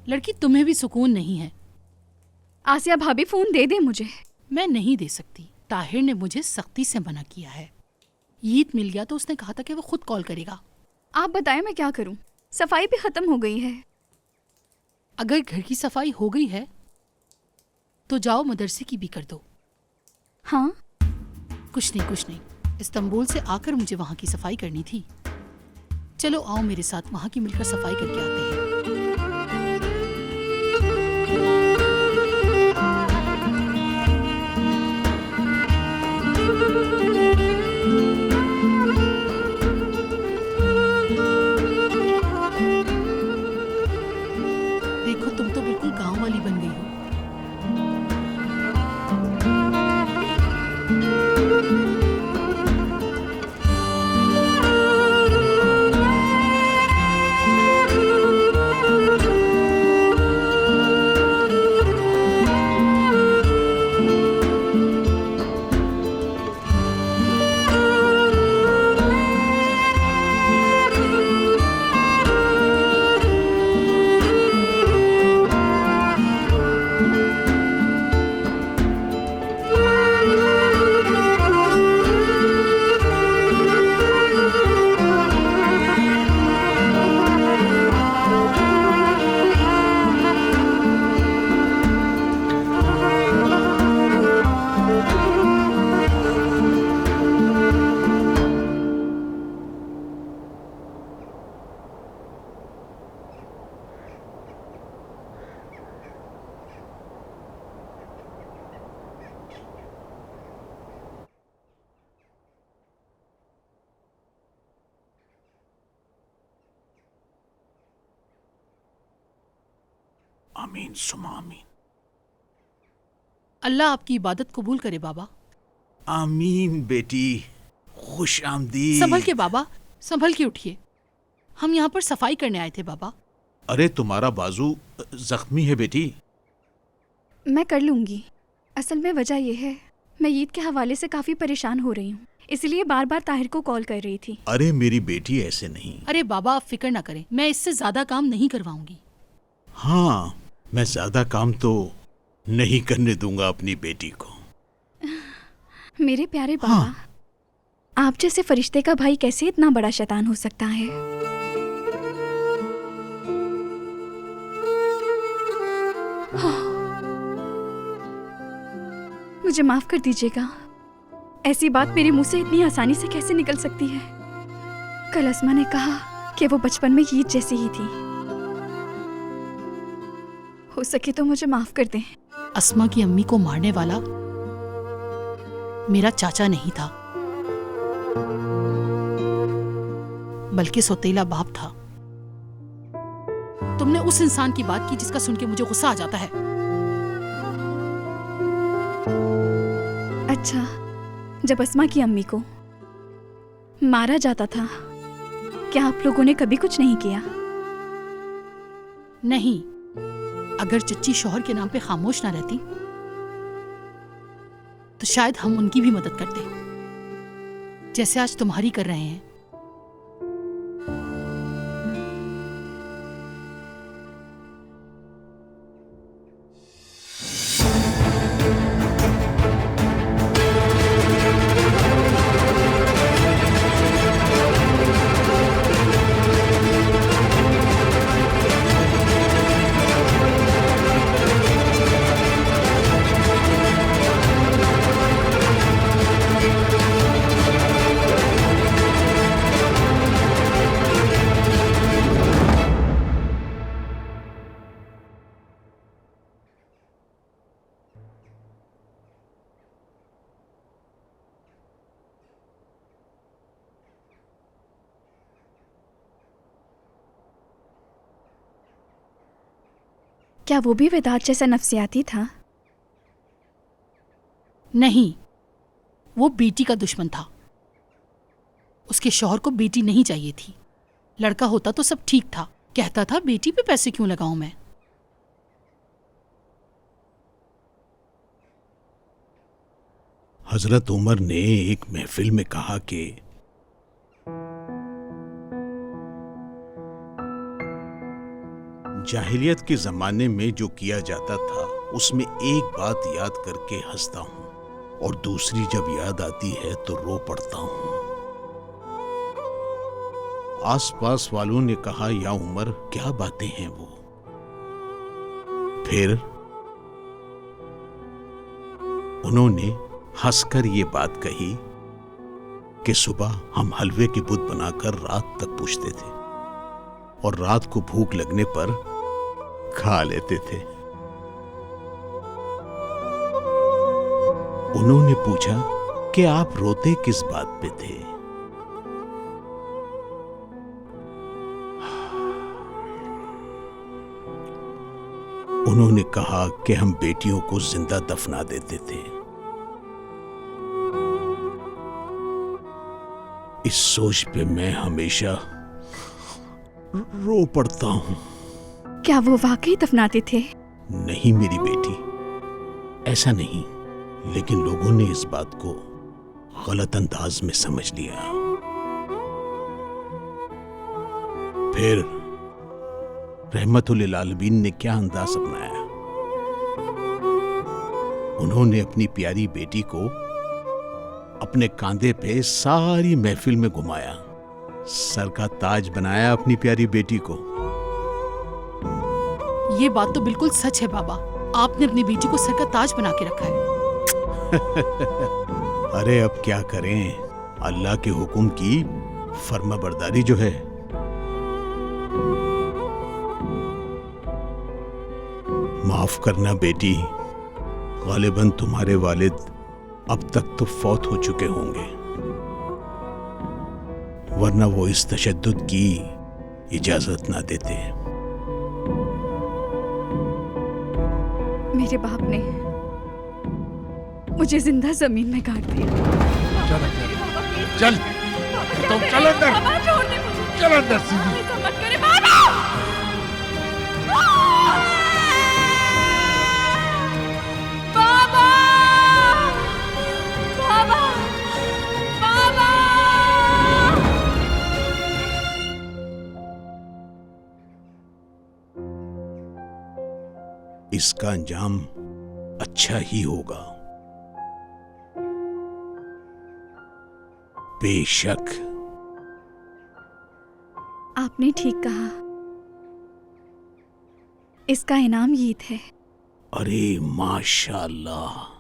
लड़की, तुम्हें भी सुकून नहीं है। आसिया भाभी फोन दे दे मुझे। मैं नहीं दे सकती। ताहिर ने मुझे सख्ती से मना किया है। ईद मिल गया तो उसने कहा था कि वो खुद कॉल करेगा। आप बताएं मैं क्या करूं? सफाई भी खत्म हो गई है। अगर घर की सफाई हो गई है तो जाओ मदरसे की भी कर दो। हाँ, कुछ नहीं, इस्तांबुल से आकर मुझे वहाँ की सफाई करनी थी। चलो आओ मेरे साथ, वहाँ की मिलकर सफाई करके आते हैं। देखो, तुम तो बिल्कुल गांव वाली बन गई हो। आमीन सुमा आमीन। अल्लाह आपकी इबादत कबूल करे बाबा। आमीन बेटी, खुश आमदीद। संभल के बाबा, संभल के उठिए। हम यहाँ पर सफाई करने आए थे बाबा। अरे तुम्हारा बाजू जख्मी है बेटी। मैं कर लूंगी। असल में वजह यह है, मैं ईद के हवाले से काफ़ी परेशान हो रही हूँ, इसलिए बार बार ताहिर को कॉल कर रही थी। अरे मेरी बेटी ऐसे नहीं। अरे बाबा, आप फिक्र ना करें, मैं इससे ज्यादा काम नहीं करवाऊंगी। हाँ, मैं ज्यादा काम तो नहीं करने दूंगा अपनी बेटी को। मेरे प्यारे बाबा, हाँ। आप जैसे फरिश्ते का भाई कैसे इतना बड़ा शैतान हो सकता है? मुझे माफ कर दीजिएगा। ऐसी बात मेरे मुंह से इतनी आसानी से कैसे निकल सकती है? कल अस्मा ने कहा कि वो बचपन में ईद जैसी ही थी। हो सके तो मुझे माफ कर दें। अस्मा की अम्मी को मारने वाला मेरा चाचा नहीं था, बल्कि सौतेला बाप था। तुमने उस इंसान की बात की जिसका सुन के मुझे गुस्सा आ जाता है। अच्छा, जब अस्मा की अम्मी को मारा जाता था, क्या आप लोगों ने कभी कुछ नहीं किया? नहीं, अगर चच्ची शौहर के नाम पे खामोश ना रहती तो शायद हम उनकी भी मदद करते, जैसे आज तुम्हारी कर रहे हैं। क्या वो भी वेदांत जैसा नफसियाती था? नहीं, वो बेटी का दुश्मन था। उसके शौहर को बेटी नहीं चाहिए थी। लड़का होता तो सब ठीक था। कहता था बेटी पे पैसे क्यों लगाऊं मैं। हजरत उमर ने एक महफिल में कहा कि जाहिलियत के जमाने में जो किया जाता था उसमें एक बात याद करके हंसता हूं और दूसरी जब याद आती है तो रो पड़ता हूं। आसपास वालों ने कहा, या उमर क्या बातें हैं वो। फिर उन्होंने हंसकर ये बात कही कि सुबह हम हलवे के बुत बनाकर रात तक पूछते थे और रात को भूख लगने पर खा लेते थे। उन्होंने पूछा कि आप रोते किस बात पे थे। उन्होंने कहा कि हम बेटियों को जिंदा दफना देते थे। इस सोच पे मैं हमेशा रो पड़ता हूं। क्या वो वाकई दफनाते थे? नहीं मेरी बेटी, ऐसा नहीं, लेकिन लोगों ने इस बात को गलत अंदाज में समझ लिया। फिर रहमतुल आलमीन ने क्या अंदाज अपनाया। उन्होंने अपनी प्यारी बेटी को अपने कांधे पे सारी महफिल में घुमाया, सर का ताज बनाया अपनी प्यारी बेटी को। ये बात तो बिल्कुल सच है बाबा, आपने अपनी बेटी को सर का ताज बना के रखा है। अरे अब क्या करें, अल्लाह के हुक्म की फर्माबरदारी जो है। माफ करना बेटी, गालिबन तुम्हारे वालिद अब तक तो फौत हो चुके होंगे, वरना वो इस तशद्दुद की इजाजत ना देते। मेरे बाप ने मुझे जिंदा जमीन में गाड़ दिया। चल तो चल अंदर, चल अंदर सीधी। इसका अंजाम अच्छा ही होगा, बेशक। आपने ठीक कहा, इसका इनाम ईद है। अरे माशाअल्लाह।